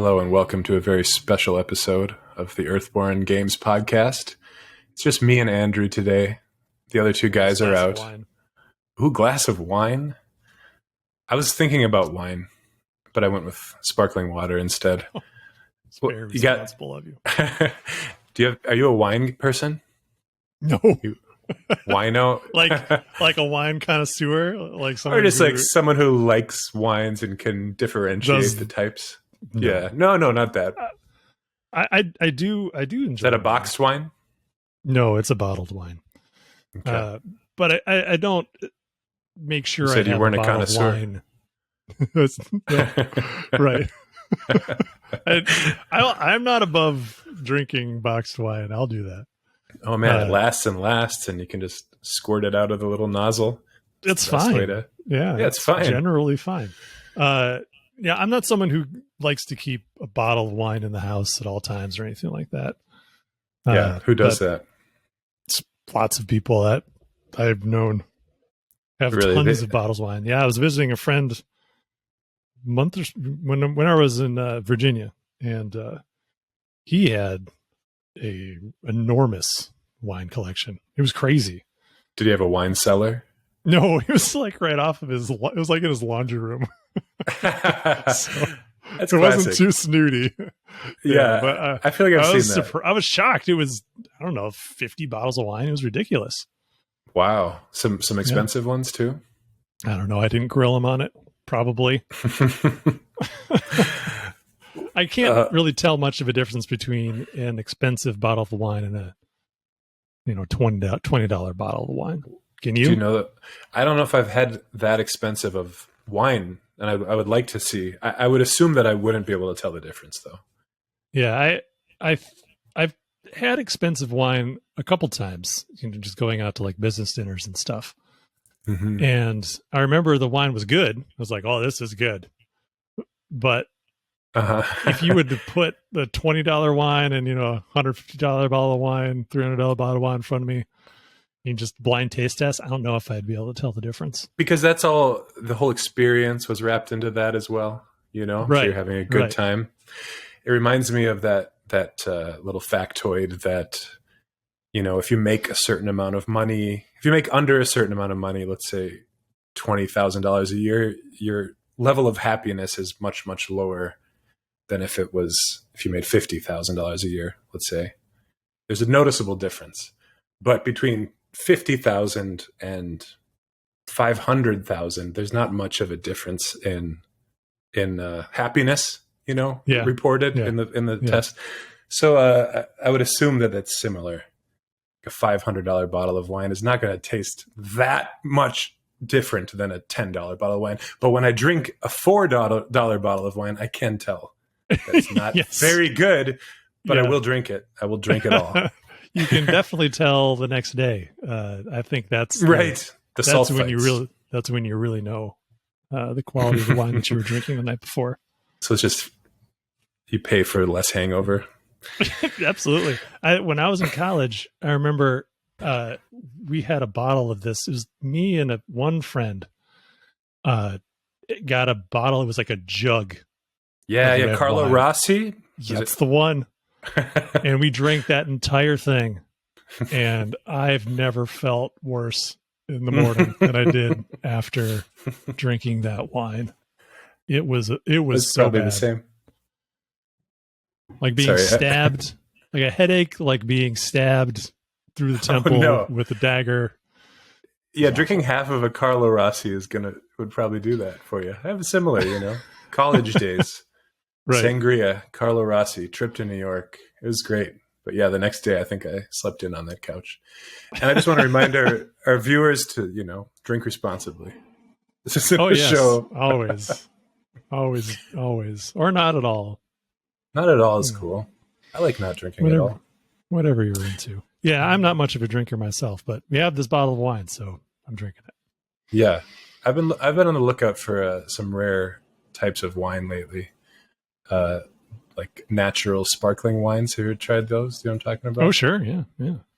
Hello and welcome to a very special episode of the Earthborne Games podcast. It's just me and Andrew today. The other two guys are out. Ooh, glass of wine? I was thinking about wine, but I went with sparkling water instead. It's very responsible of you. Are you a wine person? No. Wino? like a wine connoisseur? Like someone or just like someone who likes wines and can differentiate the types? No. Yeah. No, not that. I do enjoy. Is that a boxed wine? No, it's a bottled wine. Okay. But I don't make sure you said I have you weren't a a bottled connoisseur. wine. Right. I'm not above drinking boxed wine. I'll do that. Oh man, it lasts and lasts, and you can just squirt it out of the little nozzle. It's fine. Yeah, it's fine. Generally fine. Yeah, I'm not someone who likes to keep a bottle of wine in the house at all times or anything like that. Yeah, who does that? Lots of people that I've known have tons of bottles of wine. Yeah, I was visiting a friend when I was in Virginia, and he had a enormous wine collection. It was crazy. Did he have a wine cellar? No, it was like right off of it was like in his laundry room. So, it wasn't too snooty. Yeah, but I feel like I've seen that. I was shocked. It was, I don't know, 50 bottles of wine. It was ridiculous. Wow. Some expensive ones too? I don't know. I didn't grill him on it. Probably. I can't really tell much of a difference between an expensive bottle of wine and a $20 bottle of wine. Can you? Do you know that? I don't know if I've had that expensive of wine, and I would like to see. I would assume that I wouldn't be able to tell the difference, though. Yeah, I've had expensive wine a couple times. Just going out to like business dinners and stuff. Mm-hmm. And I remember the wine was good. I was like, "Oh, this is good." But if you would put the $20 wine and $150 bottle of wine, $300 bottle of wine in front of me, and just blind taste test, I don't know if I'd be able to tell the difference. Because that's all. The whole experience was wrapped into that as well. Right. So you're having a good time. It reminds me of that little factoid that if you make a certain amount of money, if you make under a certain amount of money, let's say $20,000 a year, your level of happiness is much, much lower than if you made $50,000 a year, let's say. There's a noticeable difference. But between 50,000 and 500,000, there's not much of a difference in happiness, reported in the test. So I would assume that it's similar. A $500 bottle of wine is not going to taste that much different than a $10 bottle of wine. But when I drink a $4 bottle of wine, I can tell that's not very good, but I will drink it. I will drink it all. You can definitely tell the next day. I think that's right. That's when you really know the quality of the wine that you were drinking the night before. So it's just you pay for less hangover. Absolutely. When I was in college, I remember we had a bottle of this. It was me and one friend got a bottle. It was like a jug. Yeah, Carlo wine. Rossi. That's the one. And we drank that entire thing, and I've never felt worse in the morning than I did after drinking that wine. It was so probably bad. The same. Like being stabbed, like a headache, like being stabbed through the temple with a dagger. Yeah, drinking half of a Carlo Rossi would probably do that for you. I have a similar, college days. Right. Sangria, Carlo Rossi, trip to New York. It was great. But yeah, the next day I think I slept in on that couch. And I just want to remind our viewers to, drink responsibly. This is a show. Always. Or not at all. Not at all is cool. I like not drinking at all. Whatever you're into. Yeah, I'm not much of a drinker myself, but we have this bottle of wine, so I'm drinking it. Yeah. I've been on the lookout for some rare types of wine lately. Like natural sparkling wines. Have you tried those? Do you know what I'm talking about? Oh, sure. Yeah.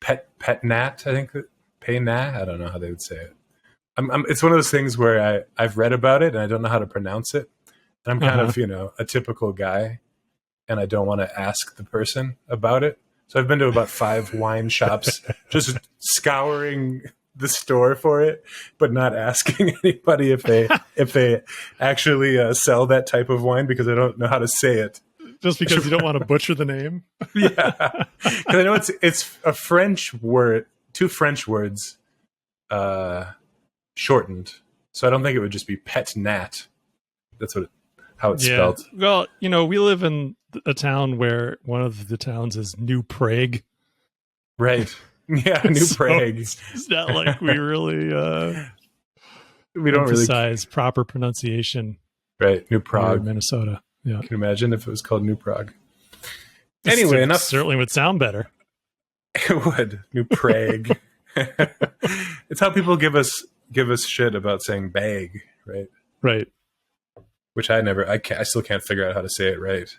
Pet Nat, I think. Pay Nat? I don't know how they would say it. It's one of those things where I've read about it and I don't know how to pronounce it. And I'm kind of, a typical guy. and I don't want to ask the person about it. So I've been to about 5 wine shops, just scouring the store for it, but not asking anybody if they actually sell that type of wine, because I don't know how to say it. Just because you don't want to butcher the name? Yeah, because I know it's a French word, 2 French words shortened. So I don't think it would just be Pet Nat. That's how it's spelled. Well, we live in a town where one of the towns is New Prague. Right. Yeah, New Prague. It's not like we really we don't emphasize proper pronunciation. Right, New Prague, Minnesota. Yeah. Can you imagine if it was called New Prague? Anyway, enough. Certainly would sound better. It would. New Prague. It's how people give us shit about saying bag, right? Right. Which I still can't figure out how to say it right.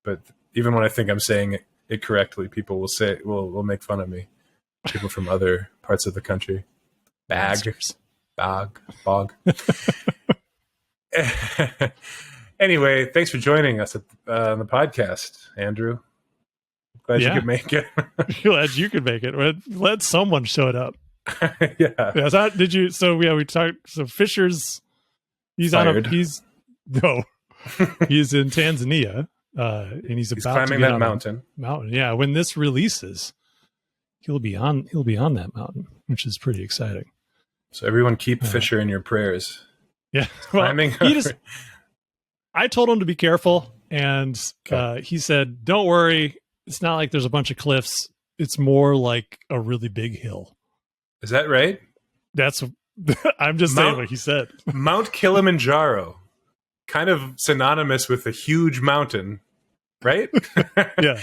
But even when I think I'm saying it correctly, people will make fun of me. People from other parts of the country. Bag. Bog. Anyway, thanks for joining us on the podcast, Andrew. Glad you could make it. Glad you could make it. Glad someone showed up. Yeah. Did you? So we talked. So Fisher's. He's fired. He's in Tanzania, and he's about climbing to get that on mountain. Yeah. When this releases, he'll be on that mountain, which is pretty exciting. So everyone keep Fisher in your prayers. Yeah. Well, I told him to be careful, and he said, "Don't worry. It's not like there's a bunch of cliffs. It's more like a really big hill." Is that right? I'm just saying what he said. Mount Kilimanjaro, kind of synonymous with a huge mountain, right? Yeah.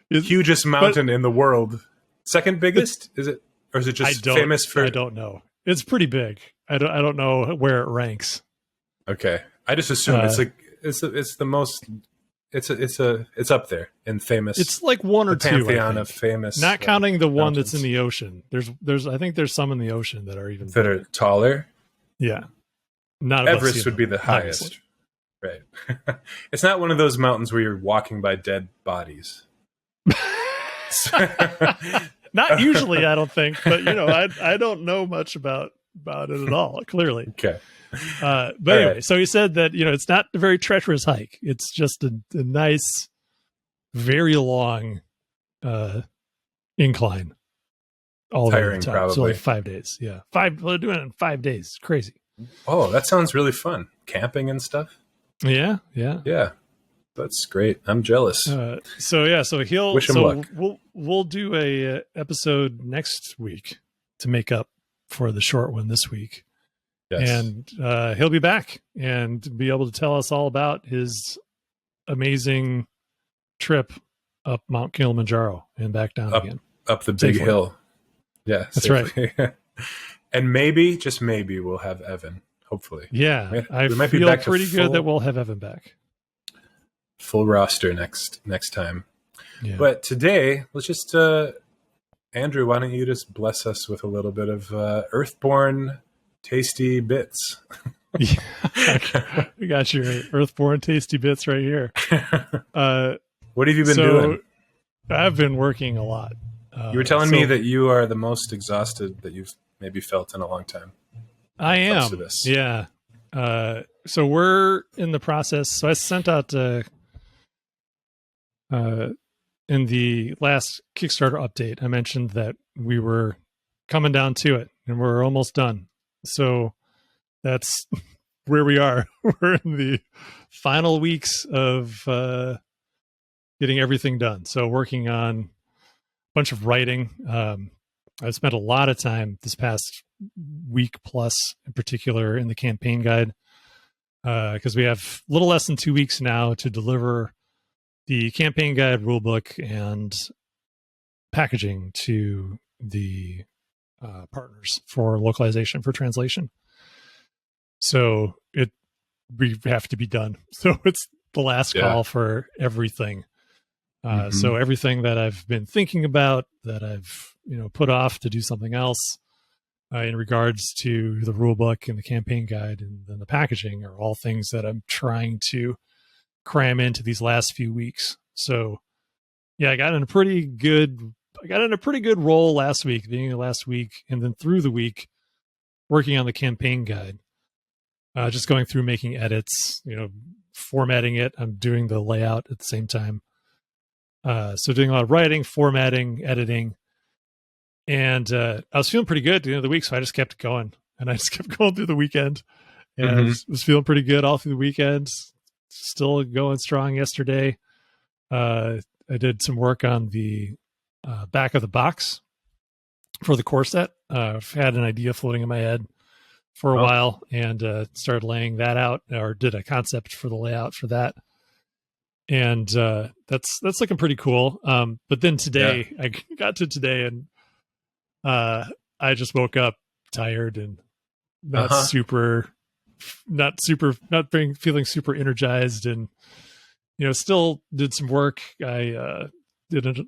Hugest mountain in the world. Second biggest? Is it? Or is it just famous for... I don't know. It's pretty big. I don't know where it ranks. Okay. I just assume it's the most... It's up there in famous. It's like one or two. Pantheon of famous, not counting the one mountains. that's in the ocean. I think there's some in the ocean that are even that bigger. are taller. Yeah, not Everest would be the highest, right? It's not one of those mountains where you're walking by dead bodies. Not usually, I don't think. But I don't know much about it at all. Clearly, okay. But anyway, so he said that it's not a very treacherous hike. It's just a nice, very long incline. All tiring, the time. probably. So like 5 days. Yeah, we're doing it in 5 days. It's crazy. Oh, that sounds really fun. Camping and stuff. Yeah. That's great. I'm jealous. So he'll wish him luck. We'll do a episode next week to make up for the short one this week. Yes. And he'll be back and be able to tell us all about his amazing trip up Mount Kilimanjaro and back down again. Up the big hill. Yeah. That's right. And maybe, just maybe, we'll have Evan. Hopefully. Yeah. I feel pretty good that we'll have Evan back. Full roster next time. Yeah. But today, let's just... Andrew, why don't you just bless us with a little bit of Earthborne tasty bits? Yeah. We got your Earthborne tasty bits right here. What have you been doing? I've been working a lot. You were telling me that you are the most exhausted that you've maybe felt in a long time. I am. Yeah. So we're in the process. So I sent out in the last Kickstarter update, I mentioned that we were coming down to it and we're almost done. So that's where we are. We're in the final weeks of getting everything done. So working on a bunch of writing. I've spent a lot of time this past week plus, in particular, in the campaign guide, because we have a little less than 2 weeks now to deliver the campaign guide, rulebook, and packaging to the partners for localization, for translation. So we have to be done. So it's the last call for everything. So everything that I've been thinking about, that I've put off to do something else in regards to the rulebook and the campaign guide and then the packaging, are all things that I'm trying to cram into these last few weeks. So yeah, I got in a pretty good role last week, beginning of last week, and then through the week working on the campaign guide. Just going through making edits, formatting it. I'm doing the layout at the same time. So doing a lot of writing, formatting, editing. And I was feeling pretty good at the end of the week, so I just kept going. And I just kept going through the weekend. And I was feeling pretty good all through the weekend. Still going strong yesterday. I did some work on the back of the box for the core set. I've had an idea floating in my head for a while and started laying that out, or did a concept for the layout for that. And that's looking pretty cool. But then today, I got to today and I just woke up tired and not feeling super energized, and still did some work. I did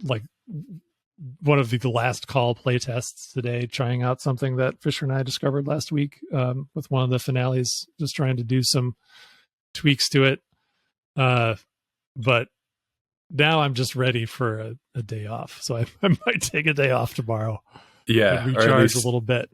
one of the last call play tests today, trying out something that Fisher and I discovered last week with one of the finales, just trying to do some tweaks to it. But now I'm just ready for a day off. So I might take a day off tomorrow. Yeah. And recharge a little bit.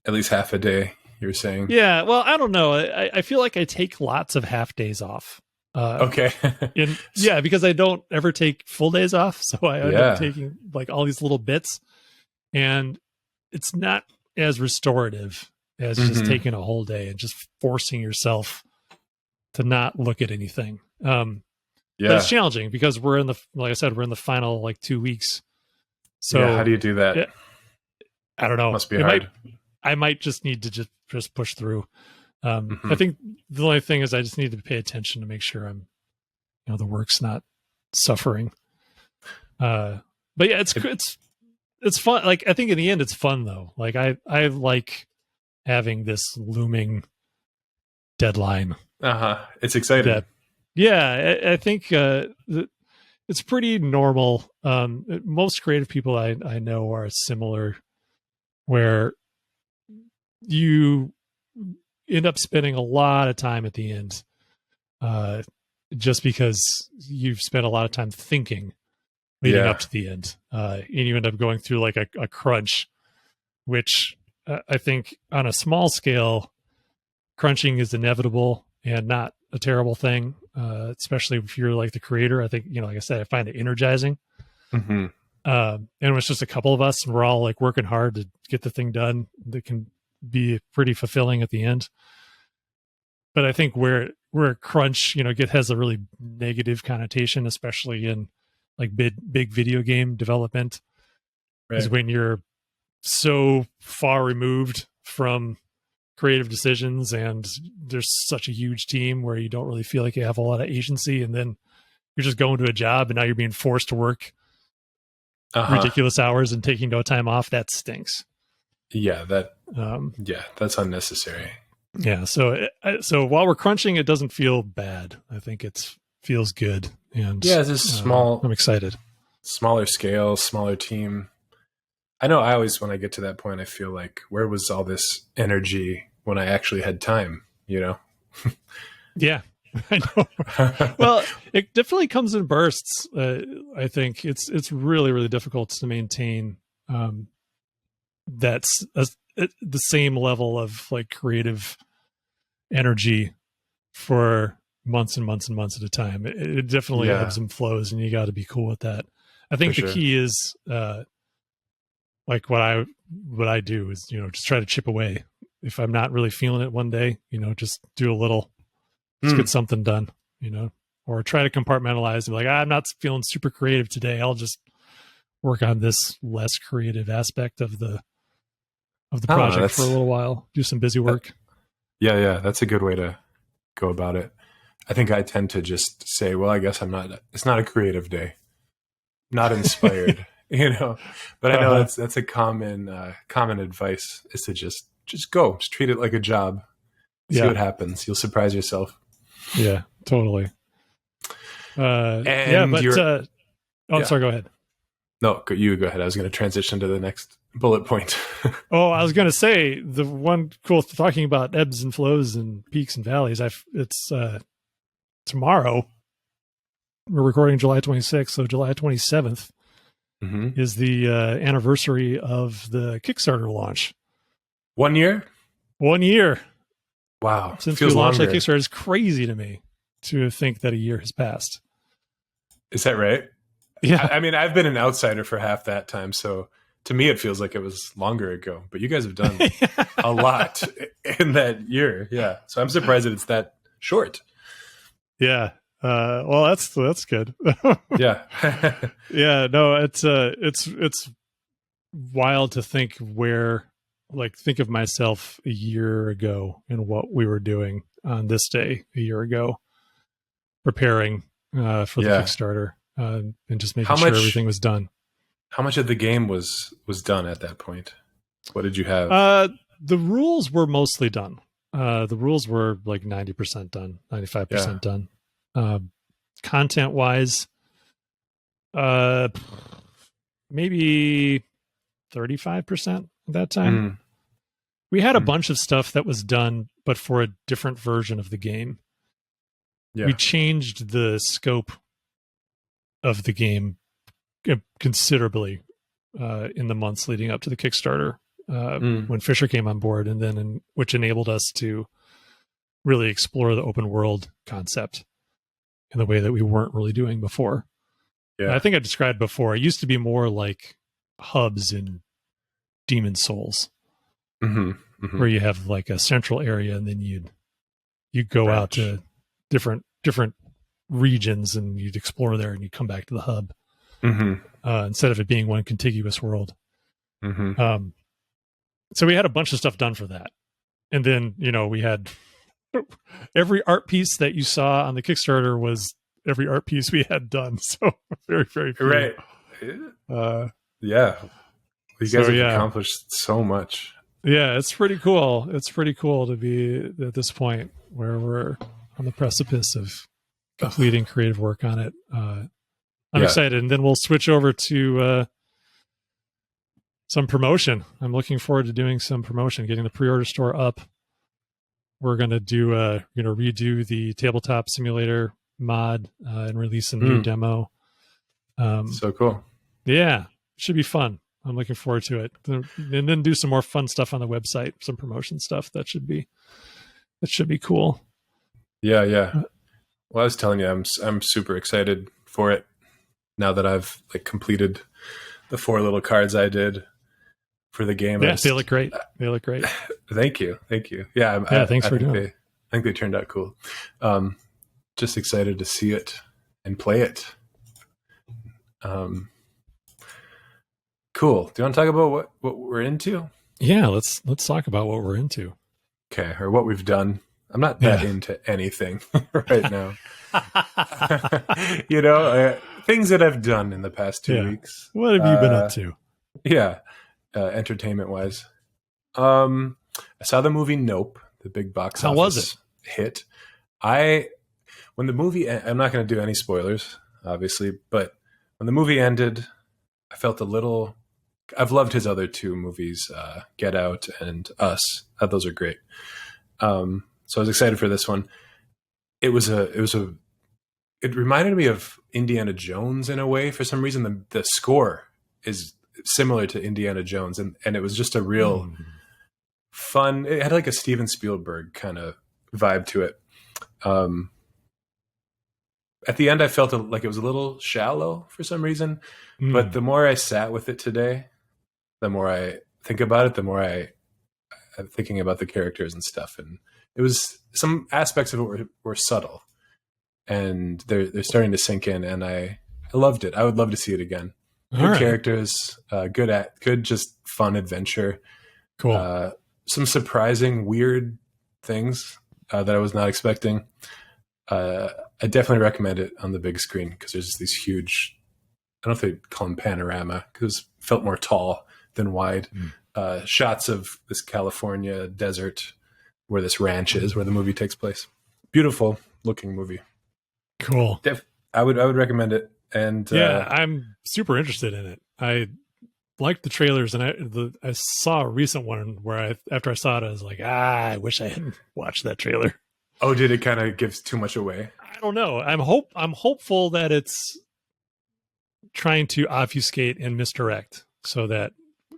At least half a day, you were saying. Yeah. Well, I don't know. I feel like I take lots of half days off. Okay. Because I don't ever take full days off. So I end up taking like all these little bits, and it's not as restorative as just taking a whole day and just forcing yourself to not look at anything. But it's challenging because we're in the final 2 weeks. So how do you do that? I don't know. Must be hard. I might just need to just push through. I think the only thing is I just need to pay attention to make sure I'm, the work's not suffering. But yeah, it's fun. Like, I think in the end it's fun though. Like I like having this looming deadline. It's exciting. I think it's pretty normal. Most creative people I know are similar, where you end up spending a lot of time at the end, just because you've spent a lot of time thinking leading up to the end, and you end up going through like a crunch, which I think on a small scale, crunching is inevitable and not a terrible thing, especially if you're like the creator. I think, like I said, I find it energizing. And it was just a couple of us, and we're all like working hard to get the thing done. That can be pretty fulfilling at the end. But I think where crunch, has a really negative connotation, especially in like big video game development, is when you're so far removed from creative decisions, and there's such a huge team where you don't really feel like you have a lot of agency, and then you're just going to a job and now you're being forced to work ridiculous hours and taking no time off. That stinks. That's unnecessary. So while we're crunching, it doesn't feel bad. I think it feels good. And it's a small, I'm excited. Smaller scale, smaller team. I know I always, when I get to that point, I feel like, where was all this energy when I actually had time, Yeah, I know. Well, it definitely comes in bursts. I think it's really, really difficult to maintain that's the same level of like creative energy for months and months and months at a time. It definitely ebbs and flows, and you got to be cool with that. I think the key is like what I do is, just try to chip away. If I'm not really feeling it one day, just do a little, just get something done, or try to compartmentalize and be like, I'm not feeling super creative today. I'll just work on this less creative aspect of the project for a little while, do some busy work. That's a good way to go about it. I think I tend to just say, well, I guess it's not a creative day, not inspired. But I know that's a common advice, is to just go, just treat it like a job, see what happens. You'll surprise yourself. Yeah, totally. I'm sorry, go ahead. No, you go ahead. I was going to transition to the next bullet point. I was going to say, the one cool talking about ebbs and flows and peaks and valleys. It's tomorrow. we're recording July 26th, so July 27th is the anniversary of the Kickstarter launch. 1 year? 1 year. Wow. Since Feels we launched longer. that Kickstarter, it's crazy to me to think that a year has passed. Is that right? Yeah. I mean, I've been an outsider for half that time, so to me it feels like it was longer ago. But you guys have done a lot in that year. Yeah. So I'm surprised that it's that short. Yeah. Well, that's good. Yeah. Yeah. No, it's wild to think think of myself a year ago and what we were doing on this day a year ago, preparing for the Kickstarter and just making sure everything was done. How much of the game was done at that point? What did you have? The rules were mostly done. The rules were like 90% done, 95% done. Content wise, maybe 35% at that time. We had a bunch of stuff that was done, but for a different version of the game. Yeah. We changed the scope of the game considerably in the months leading up to the Kickstarter when Fisher came on board, and then which enabled us to really explore the open world concept in the way that we weren't really doing before. Yeah. And I think I described before, it used to be more like hubs in Demon Souls, where you have like a central area, and then you'd go out to different regions, and you'd explore there, and you'd come back to the hub instead of it being one contiguous world. So we had a bunch of stuff done for that, and then we had every art piece that you saw on the Kickstarter was every art piece we had done. So very, very few. Right. Yeah. You guys have accomplished so much. Yeah, it's pretty cool. It's pretty cool to be at this point where we're on the precipice of completing creative work on it. I'm excited. And then we'll switch over to some promotion. I'm looking forward to doing some promotion, getting the pre-order store up. We're going to redo the tabletop simulator mod and release a new demo. So cool. Yeah, should be fun. I'm looking forward to it. And then do some more fun stuff on the website, some promotion stuff. That should be cool. Yeah, yeah. Well, I was telling you, I'm super excited for it now that I've completed the 4 little cards I did for the game. Yeah, they look great. They look great. Thank you. Yeah, thanks for doing it. I think they turned out cool. Just excited to see it and play it. Cool. Do you want to talk about what we're into? Yeah, let's talk about what we're into. Okay, or what we've done. I'm not that into anything right now. Things that I've done in the past 2 weeks. What have you been up to? Yeah, entertainment wise. I saw the movie Nope, the big box office. How was it? Hit. When the movie, I'm not going to do any spoilers, obviously, but when the movie ended, I felt a little. I've loved his other 2 movies, Get Out and Us. Those are great. So I was excited for this one. It reminded me of Indiana Jones in a way. For some reason, the score is similar to Indiana Jones, and it was just a real fun. It had like a Steven Spielberg kind of vibe to it. At the end, I felt like it was a little shallow for some reason, but the more I sat with it today, the more I think about it, the more I'm thinking about the characters and stuff. And it was some aspects of it were subtle, and they're starting to sink in, and I loved it. I would love to see it again. Good characters, good just fun adventure. Cool. Some surprising, weird things that I was not expecting. I definitely recommend it on the big screen because there's these huge, I don't know if they call them panorama, because it felt more tall than wide, shots of this California desert where this ranch is, where the movie takes place. Beautiful looking movie. Cool. I would recommend it. And I'm super interested in it. I liked the trailers, and I saw a recent one where after I saw it, I was like, I wish I hadn't watched that trailer. Oh, did it kind of give too much away? don't know. I'm hopeful that it's trying to obfuscate and misdirect so that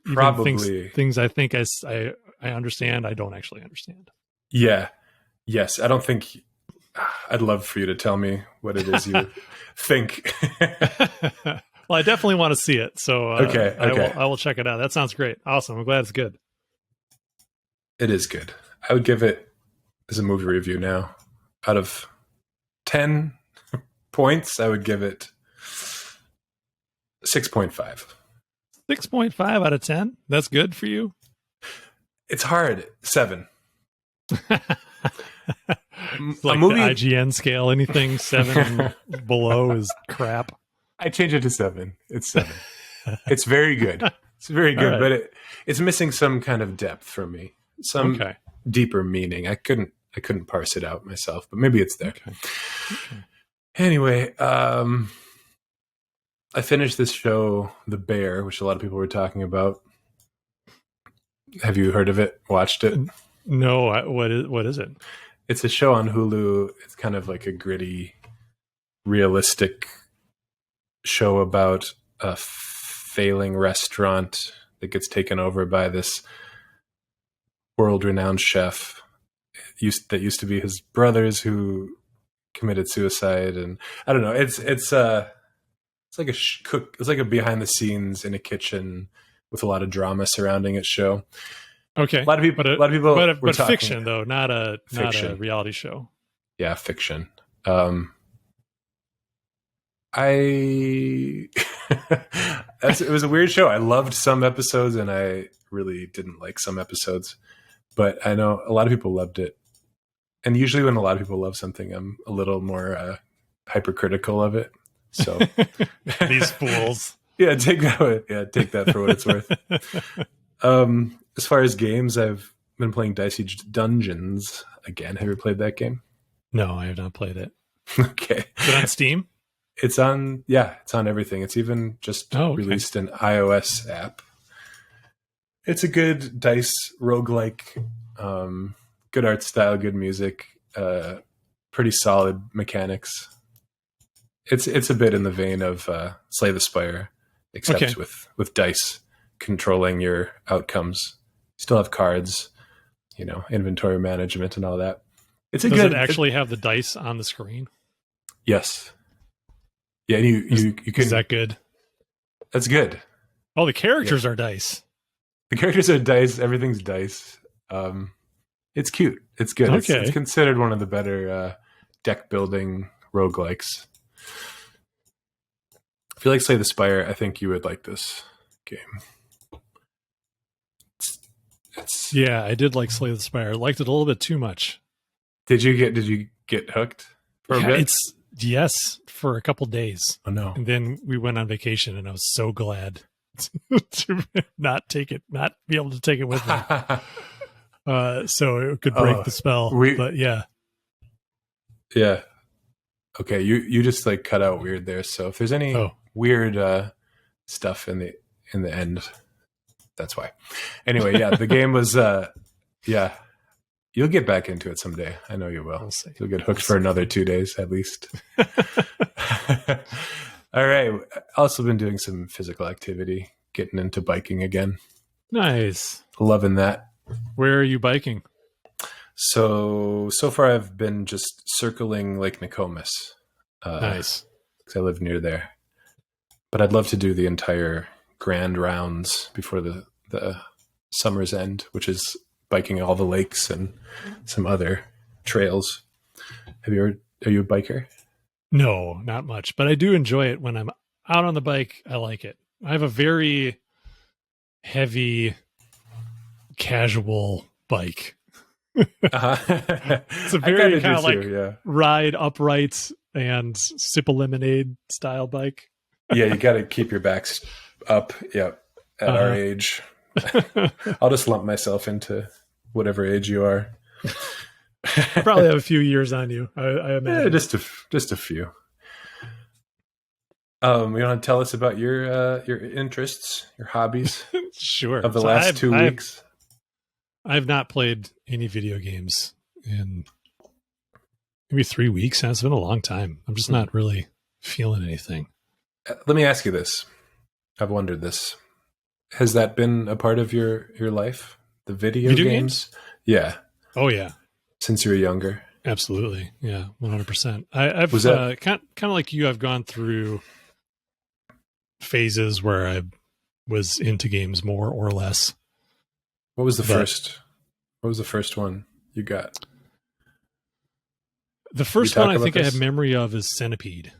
even things I think I understand, I don't actually understand. Yeah. Yes. I don't think I'd love for you to tell me what it is you think. Well, I definitely want to see it. So okay. I will check it out. That sounds great. Awesome. I'm glad it's good. It is good. I would give it, as a movie review now, out of 10 points, I would give it 6.5. 6.5 out of 10? That's good for you? It's hard. 7. Like the IGN scale, anything 7 and below is crap. I change it to 7. It's 7. It's very good. It's very good, right. But it's missing some kind of depth for me. Some deeper meaning. I couldn't parse it out myself, but maybe it's there. Okay. Anyway, I finished this show, The Bear, which a lot of people were talking about. Have you heard of it? Watched it? No. What is it? It's a show on Hulu. It's kind of like a gritty, realistic show about a failing restaurant that gets taken over by this world-renowned chef that used to be his brothers who committed suicide. And I don't know. It's like it's like a behind the scenes in a kitchen with a lot of drama surrounding its show. Okay. A lot of people, but fiction though, not a reality show. Yeah, fiction. It was a weird show. I loved some episodes and I really didn't like some episodes, but I know a lot of people loved it. And usually when a lot of people love something, I'm a little more hypercritical of it. So these fools. Yeah, take that for what it's worth. As far as games, I've been playing Dicey Dungeons again. Have you ever played that game? No, I have not played it. Okay. Is it on Steam? It's on everything. It's even just released an iOS app. It's a good dice roguelike, good art style, good music, pretty solid mechanics. It's a bit in the vein of Slay the Spire, except with dice controlling your outcomes. Still have cards, inventory management and all that. Does it actually have the dice on the screen? Yes. Yeah, and you can. Is that good? That's good. Oh, the characters are dice. The characters are dice. Everything's dice. It's cute. It's good. Okay. It's considered one of the better deck building roguelikes. If you like Slay the Spire, I think you would like this game. Yeah, I did like Slay the Spire. I liked it a little bit too much. Did you get hooked for a bit? Yes, for a couple days. Oh no. And then we went on vacation and I was so glad to not be able to take it with me. So it could break the spell. But yeah. Yeah. Okay, you just like cut out weird there. So if there's any weird stuff in the end, that's why. Anyway, yeah, the game was you'll get back into it someday. I know you will. We'll see. You'll get hooked for another 2 days at least. All right. Also been doing some physical activity, getting into biking again. Nice. Loving that. Where are you biking? So far I've been just circling Lake Nokomis. Nice. Because I live near there. But I'd love to do the entire grand rounds before the summer's end, which is biking all the lakes and some other trails. Are you a biker? No, not much, but I do enjoy it when I'm out on the bike. I like it. I have a very heavy, casual bike. It's a very kind of like ride upright and sip a lemonade style bike. Yeah, you got to keep your backs up. Yeah, at our age, I'll just lump myself into whatever age you are. I probably have a few years on you. I imagine. Yeah, just a few. You want to tell us about your interests, your hobbies? Sure. Of the last 2 weeks. I've not played any video games in maybe 3 weeks. And it's been a long time. I'm just not really feeling anything. Let me ask you this. I've wondered this. Has that been a part of your life? The video games? Yeah. Oh, yeah. Since you were younger? Absolutely. Yeah, 100%. I've Was that kind of like you, I've gone through phases where I was into games more or less. What was the first one you got? The first one I think I have memory of is Centipede.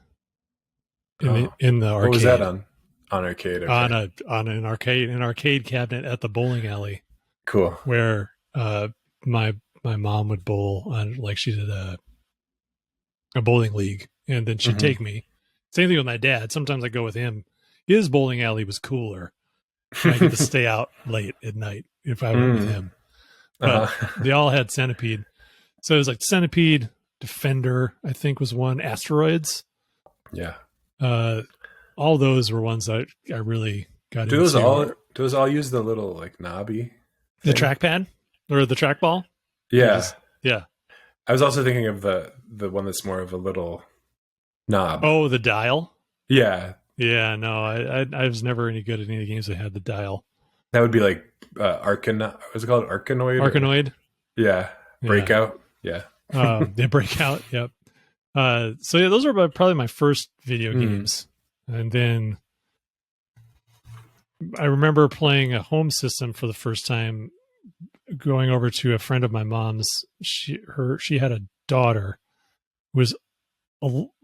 In the arcade. What was that on? On arcade. Okay. On an arcade cabinet at the bowling alley. Cool. Where my mom would bowl on, like, she did a bowling league, and then she'd take me. Same thing with my dad. Sometimes I go with him. His bowling alley was cooler. I get to stay out late at night if I went with him. But they all had Centipede. So it was like Centipede, Defender, I think was one. Asteroids. Yeah. All those were ones that I really got into. Do those all use the little, like, knobby thing? The trackpad or the trackball? Yeah. Yeah. I was also thinking of the one that's more of a little knob. Oh, the dial? Yeah. Yeah, no, I was never any good at any games that had the dial. That would be like Arkanoid. Was it called Arkanoid? Arkanoid? Yeah. Breakout? Yeah. The Breakout, yep. So yeah, those are probably my first video games. And then I remember playing a home system for the first time, going over to a friend of my mom's. She had a daughter who was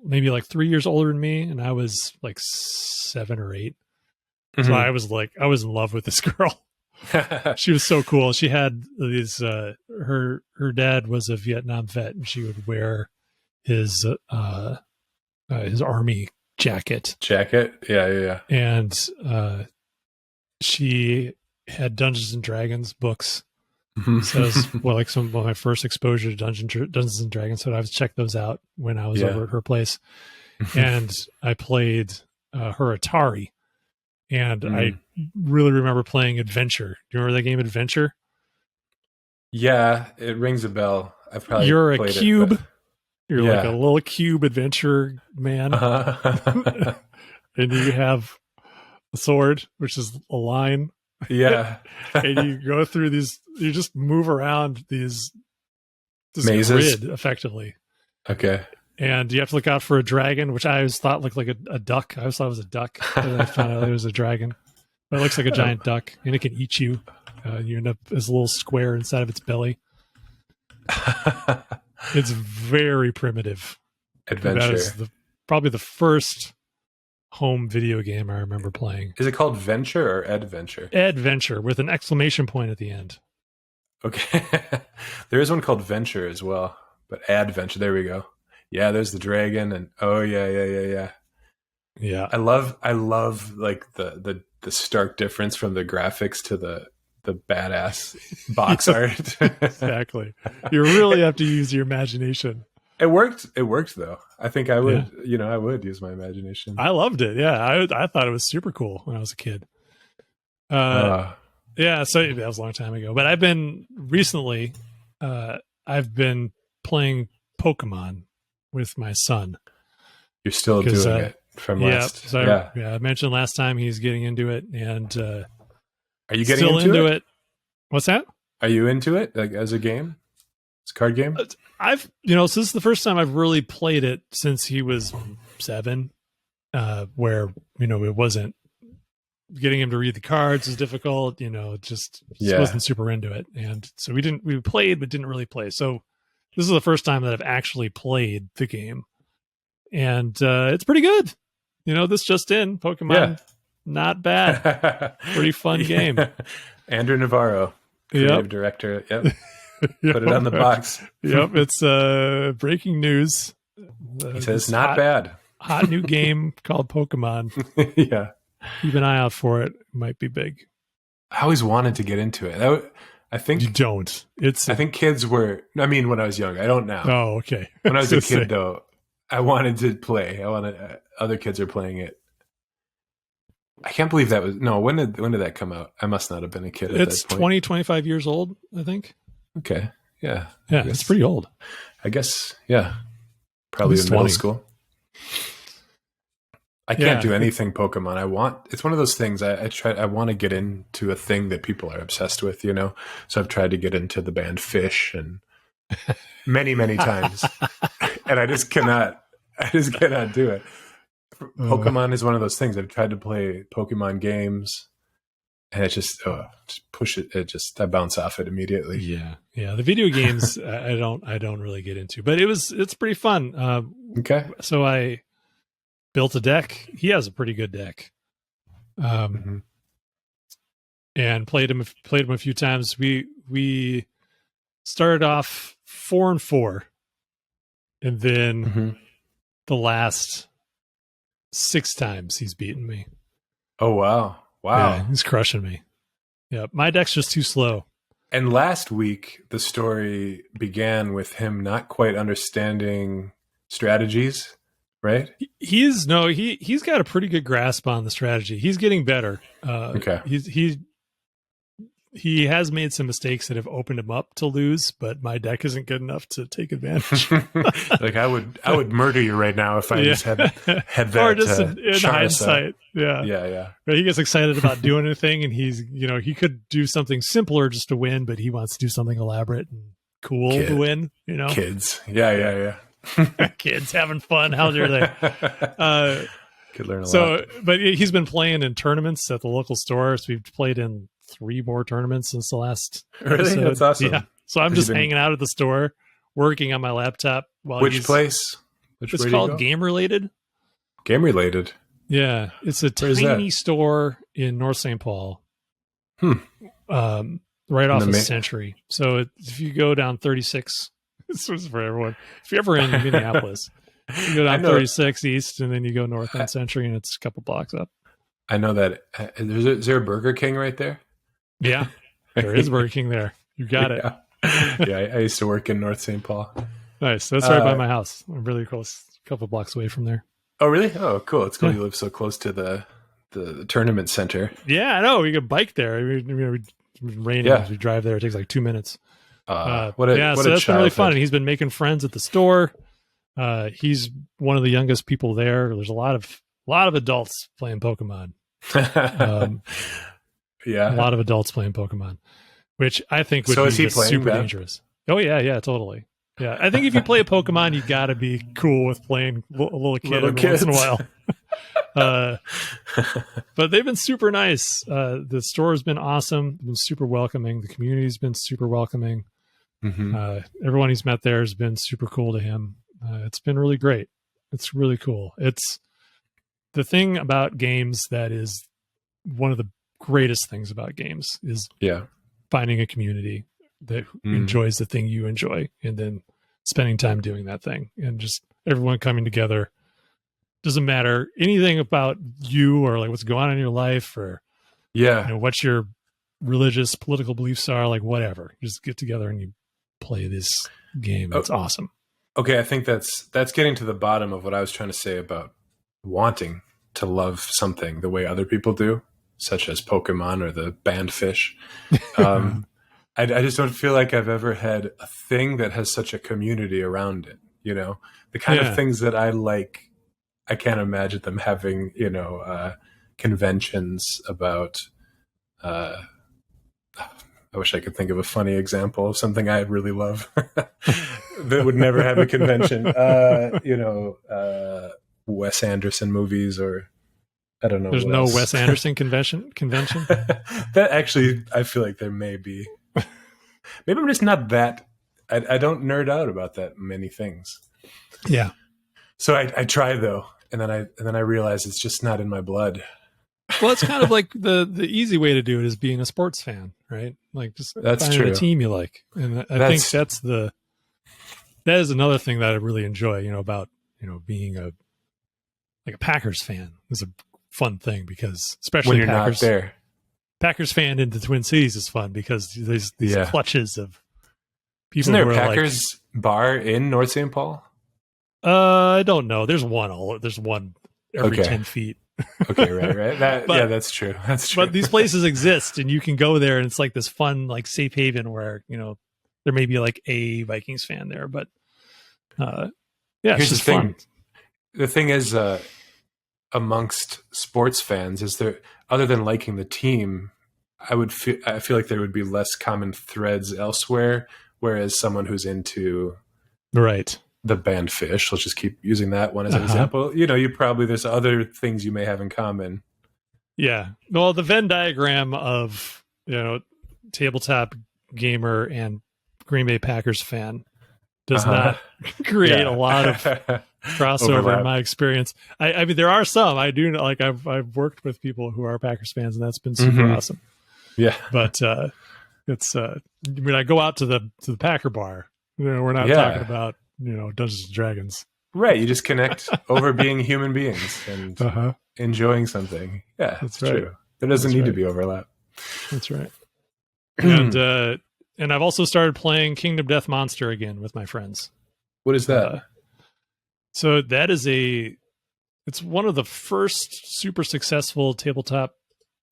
maybe like 3 years older than me, and I was like 7 or 8. So I was in love with this girl. She was so cool. She had these. Her dad was a Vietnam vet, and she would wear his army jacket. Yeah. And she had Dungeons and Dragons books. So it was like some of my first exposure to Dungeons and Dragons. So I would check those out when I was over at her place. And I played her Atari. And I really remember playing Adventure. Do you remember that game, Adventure? Yeah, it rings a bell. I've probably You're played a cube. It, You're like a little cube adventure man. And you have a sword, which is a line. Yeah. And you go through these, you just move around this mazes, grid, effectively. Okay. And you have to look out for a dragon, which I always thought looked like a duck. I always thought it was a duck. But I found out it was a dragon. But it looks like a giant duck, and it can eat you. You end up as a little square inside of its belly. It's very primitive. Adventure. That is probably the first home video game I remember playing. Is it called Venture or Adventure? Adventure, with an exclamation point at the end. Okay. There is one called Venture as well, but Adventure. There we go. Yeah, there's the dragon, and yeah. I love like the stark difference from the graphics to the badass box art. Exactly. You really have to use your imagination. It worked though. I think I would, I would use my imagination. I loved it. Yeah, I thought it was super cool when I was a kid. Yeah, so that was a long time ago. But I've been recently, I've been playing Pokemon with my son. You're still doing it from last. I mentioned last time he's getting into it, and are you getting into it? What's that? Are you into it, like, as a game? It's a card game? I've this is the first time I've really played it since he was 7, where it wasn't getting him to read the cards was difficult. Just wasn't super into it, and so we played but didn't really play. So this is the first time that I've actually played the game, and it's pretty good. This just in, Pokemon, not bad, pretty fun game. Andrew Navarro, creative director. Yep. Put it on the box. Yep, it's breaking news. He says not bad. Hot new game called Pokemon. Yeah. Keep an eye out for it. It might be big. I always wanted to get into it. I think you don't. I think kids were. I mean, when I was young, I don't now. Oh, okay. When I was a kid, though, I wanted to play. Other kids are playing it. I can't believe that was when did that come out? I must not have been a kid at that point. It's 20, 25 years old, I think. Okay. Yeah. Yeah, it's pretty old. I guess. Yeah. probably in middle 20. school. I can't do anything Pokemon. It's one of those things I want to get into a thing that people are obsessed with, you know? So I've tried to get into the band Fish and many, many times. And I just cannot do it. Pokemon is one of those things. I've tried to play Pokemon games and it just push it. I bounce off it immediately. Yeah. The video games, I don't really get into, but it's pretty fun. Okay. So I built a deck. He has a pretty good deck. And played him a few times. We started off 4-4, and then the last 6 times he's beaten me. Oh wow! Yeah, he's crushing me. Yeah, my deck's just too slow. And last week the story began with him not quite understanding strategies. Right? He's got a pretty good grasp on the strategy. He's getting better. Okay. He has made some mistakes that have opened him up to lose, but my deck isn't good enough to take advantage. Like I would murder you right now if I just had that. Or just in hindsight. Yeah. But he gets excited about doing anything, and he could do something simpler just to win, but he wants to do something elaborate and cool to win. You know, kids. Yeah. Kids having fun. How dare they? Could learn a lot. But he's been playing in tournaments at the local store. So we've played in 3 more tournaments since the last Really? episode. That's awesome. Yeah. So I'm just hanging out at the store, working on my laptop while Which place? It's called Game Related. Game Related. Yeah. It's a tiny store in North St. Paul. Right off of Century. So if you go down 36, this was for everyone. If you're ever in Minneapolis, you go down 36 East, and then you go north on Century, and it's a couple blocks up. I know that. Is there a Burger King right there? Yeah, there is Burger King there. You got it. Yeah, I used to work in North St. Paul. Nice. That's right by my house. I'm really close, a couple blocks away from there. Oh, really? Oh, cool. It's cool you live so close to the tournament center. Yeah, I know. We could bike there. We drive there. It takes like 2 minutes. So that's been really fun. And he's been making friends at the store. He's one of the youngest people there. There's a lot of adults playing Pokemon. Yeah, a lot of adults playing Pokemon, which I think would be super dangerous. Oh yeah, totally. Yeah, I think if you play a Pokemon, you got to be cool with playing a little kid once in a while. But they've been super nice. The store has been awesome. They've been super welcoming. The community's been super welcoming. Everyone he's met there has been super cool to him. It's been really great. It's really cool. It's the thing about games that is one of the greatest things about games is finding a community that enjoys the thing you enjoy, and then spending time doing that thing, and just everyone coming together. Doesn't matter anything about you or like what's going on in your life or what your religious political beliefs are, like whatever. You just get together and you play this game. It's awesome. Okay, I think that's getting to the bottom of what I was trying to say about wanting to love something the way other people do, such as Pokemon or the band Fish. I just don't feel like I've ever had a thing that has such a community around it. You know, the kind of things that I like, I can't imagine them having, conventions about. I wish I could think of a funny example of something I really love that would never have a convention. Wes Anderson movies, or I don't know. There's no else. Wes Anderson convention. That actually, I feel like there may be. Maybe I'm just not that. I don't nerd out about that many things. Yeah. So I try though, and then I realize it's just not in my blood. Well, it's kind of like the easy way to do it is being a sports fan, right? Like just finding a team you like, and I think that is another thing that I really enjoy. About being a Packers fan is a fun thing, because especially when you're Packers, not there. Packers fan in the Twin Cities is fun because there's these clutches of people. Isn't there a Packers bar in North St. Paul? I don't know. There's one every 10 feet. Okay, right. That's true. That's true. But these places exist, and you can go there, and it's like this fun, like safe haven where there may be like a Vikings fan there, but Yeah, it's Here's the just fun. thing. The thing is, amongst sports fans, is there, other than liking the team, I feel like there would be less common threads elsewhere. Whereas someone who's into Right. the band Fish, let's just keep using that one as an Uh-huh. example. There's other things you may have in common. Yeah. Well, the Venn diagram of, tabletop gamer and Green Bay Packers fan does Uh-huh. not create a Yeah. lot of crossover in Overlap. my experience. I mean, there are some. I do know, like I've worked with people who are Packers fans, and that's been super Hmm. awesome. Yeah. But it's when I go out to the Packer bar, we're not talking Yeah. about Dungeons and Dragons. Right. You just connect over being human beings and Uh-huh. enjoying something. Yeah, That's it's right. true. There doesn't That's need to right. be overlap. That's right. And I've also started playing Kingdom Death Monster again with my friends. What is that? So that is it's one of the first super successful tabletop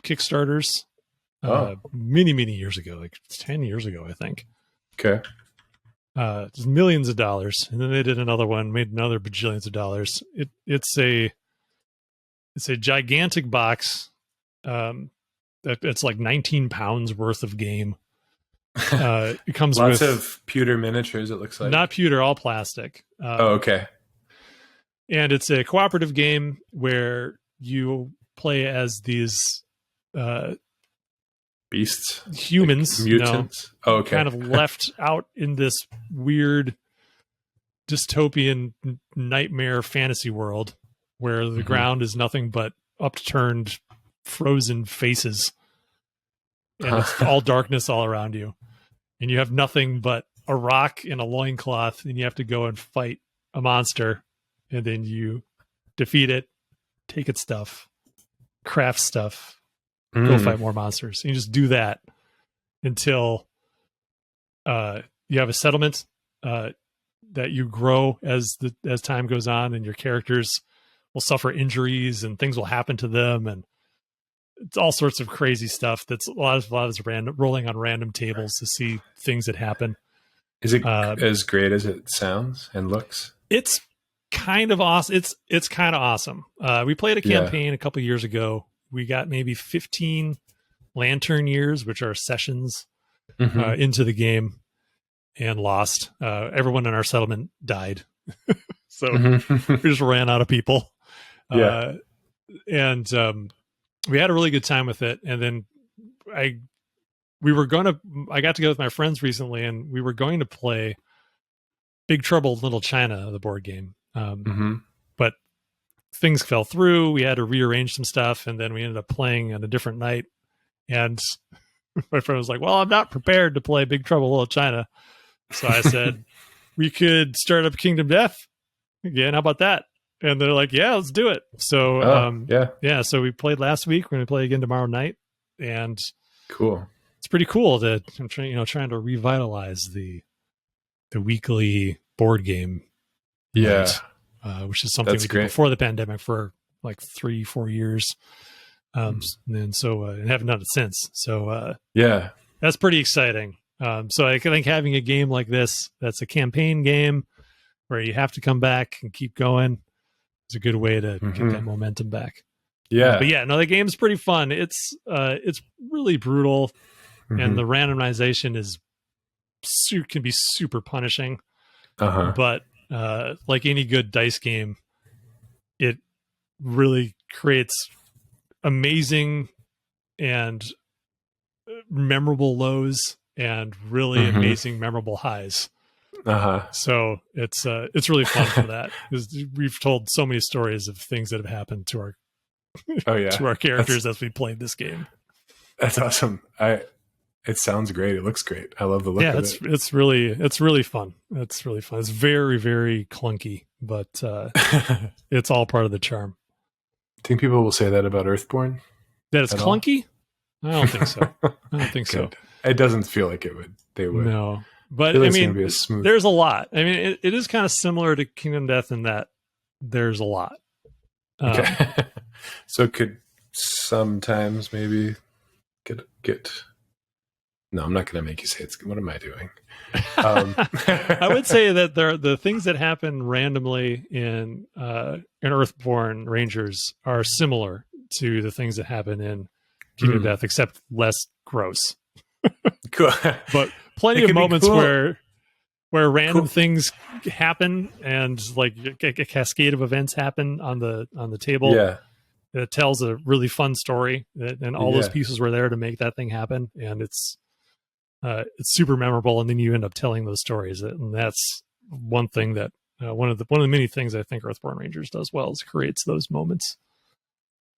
Kickstarters many years ago, like 10 years ago, I think. Okay. Just millions of dollars. And then they did another one, made another bajillions of dollars. It's a gigantic box. It's like 19 pounds worth of game. It comes Lots with of pewter miniatures, it looks like. not pewter, all plastic. Okay. And it's a cooperative game where you play as these Beasts? humans, Like mutants? Okay. kind of left out in this weird dystopian nightmare fantasy world where the ground is nothing but upturned, frozen faces. And it's all darkness all around you. And you have nothing but a rock and a loincloth, and you have to go and fight a monster. And then you defeat it, take its stuff, craft stuff, go fight more monsters. And you just do that until you have a settlement that you grow as time goes on, and your characters will suffer injuries and things will happen to them, and it's all sorts of crazy stuff. That's a lot of random rolling on random tables to see things that happen. Is it as great as it sounds and looks? It's kind of awesome. It's kind of awesome. We played a campaign a couple years ago. We got maybe 15 lantern years, which are sessions, into the game, and lost. Everyone in our settlement died, so we just ran out of people. And we had a really good time with it. And then I got together with my friends recently, and we were going to play Big Trouble in Little China, the board game. But things fell through. We had to rearrange some stuff, and then we ended up playing on a different night. And my friend was like, well, I'm not prepared to play Big Trouble in Little China. So I said, we could start up Kingdom Death again. How about that? And they're like, yeah, let's do it. So, so we played last week. We're going to play again tomorrow night. And cool. It's pretty cool that I'm trying to revitalize the weekly board game. Night, which is something we did before the pandemic for like 3-4 years. And haven't done it since. So, that's pretty exciting. So I think having a game like this, that's a campaign game where you have to come back and keep going, is a good way to get that momentum back. Yeah. The game's pretty fun. It's really brutal, and the randomization can be super punishing. But like any good dice game, it really creates amazing and memorable lows and really amazing memorable highs. So it's really fun for that, because we've told so many stories of things that have happened to our to our characters as we played this game. That's awesome. It sounds great. It looks great. I love the look of it. It's really fun. It's really fun. It's very, very clunky, but it's all part of the charm. Think people will say that about Earthborne? That it's clunky? I don't think so. I don't think so. It doesn't feel like it would. They would. No. But I mean, there's a lot. I mean, it is kind of similar to Kingdom Death in that there's a lot. Okay. So it could sometimes maybe get No, I'm not going to make you say it's good. What am I doing? I would say that the things that happen randomly in Earthborne Rangers are similar to the things that happen in Kingdom Death, except less gross. Cool. But plenty of moments cool. where random things happen and like a cascade of events happen on the table. Yeah. It tells a really fun story, and all those pieces were there to make that thing happen, and it's super memorable. And then you end up telling those stories, and that's one thing that one of the many things I think Earthborne Rangers does well is creates those moments.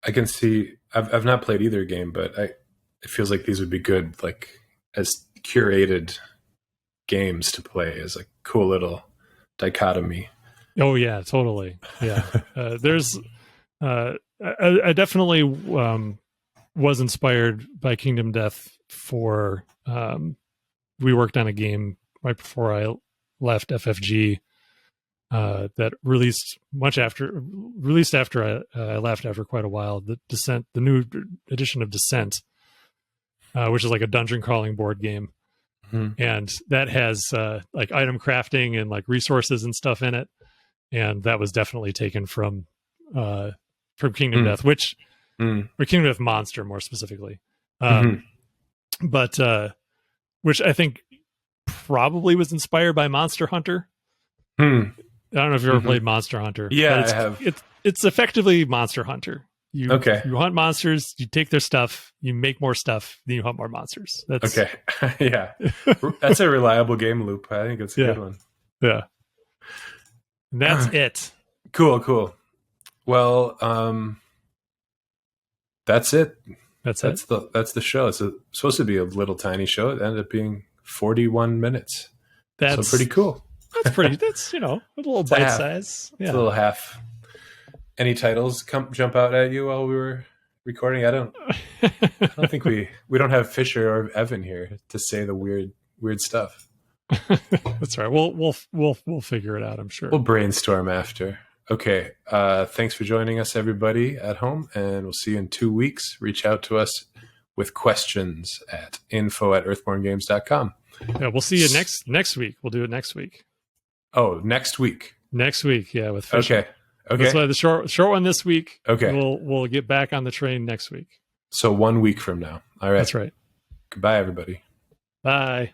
I can see. I've not played either game, but it feels like these would be good, like as curated games to play, as a cool little dichotomy. Oh yeah, totally. Yeah, I definitely was inspired by Kingdom Death for. We worked on a game right before I left FFG that released after I left after quite a while. The new edition of Descent, which is like a dungeon crawling board game, and that has like item crafting and like resources and stuff in it, and that was definitely taken from Kingdom Death, or Kingdom Death Monster more specifically, but which I think probably was inspired by Monster Hunter. I don't know if you've ever played Monster Hunter. Yeah, I have. It's effectively Monster Hunter. You hunt monsters, you take their stuff, you make more stuff, then you hunt more monsters. That's okay. Yeah, that's a reliable game loop. I think it's a good one. Yeah, and that's it. Cool. Well, that's it. That's the show. It's supposed to be a little tiny show. It ended up being 41 minutes. That's pretty cool. That's a little bite size. Yeah. It's a little half. Any titles jump out at you while we were recording? I don't think we don't have Fisher or Evan here to say the weird stuff. That's right. We'll figure it out, I'm sure. We'll brainstorm after. Okay. Thanks for joining us, everybody at home, and we'll see you in 2 weeks. Reach out to us with questions at info@earthbornegames.com. Yeah, we'll see you next week. We'll do it next week. Oh, next week. Next week, yeah, with Fisher. Okay. That's why the short one this week. Okay. We'll get back on the train next week. So 1 week from now. All right. That's right. Goodbye, everybody. Bye.